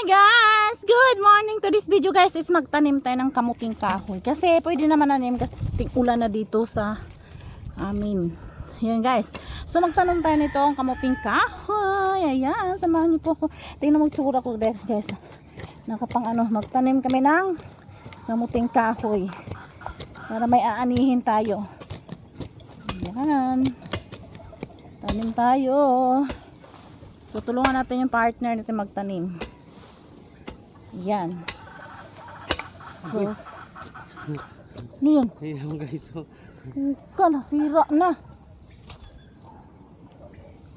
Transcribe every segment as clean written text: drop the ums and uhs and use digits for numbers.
guys! Good morning! To this video guys is magtanim tayo ng kamuting kahoy. Kasi pwede naman nanim kasi ulan na dito sa amin. Yan guys. So magtanim tayo nito ang kamuting kahoy. Ayan, samahan niyo po ako. Tingnan mo itsura ko guys. Nakapang magtanim kami ng kamuting kahoy. Para may aanihin tayo. Ayan. Tanim tayo. So tulungan natin yung partner natin magtanim. Yan. So, ano yun? Ayan guys, so Nasira na.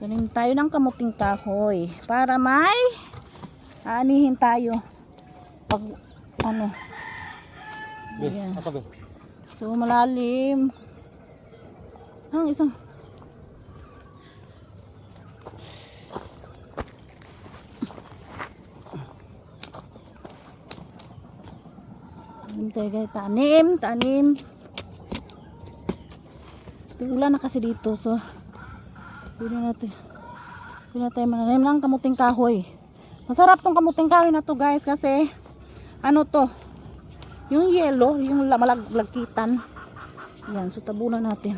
Tanim tayo ng kamuting kahoy para may aanihin tayo pag Ayan. So malalim. Ang isang tanim. Ulan na kasi dito, so pwede na tayo mananim ng kamuting kahoy. Masarap tong kamuting kahoy na to guys, kasi to, yung yellow, yung malagkitan. Yan, so tabunan natin.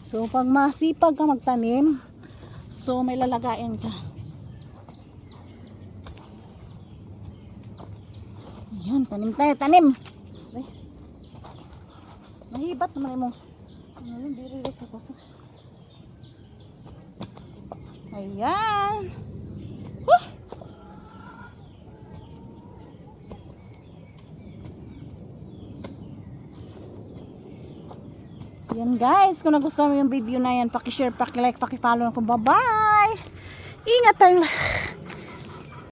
So pag masipag ka magtanim, so may lalagayan ka. Yan, tanim tayo, tanim. Ay, mahibat naman mo. Ayan. Yan guys, kung nagustuhan mo yung video na yan, paki-share, paki-like, paki-follow ako. Bye-bye. Ingat tayong lahat.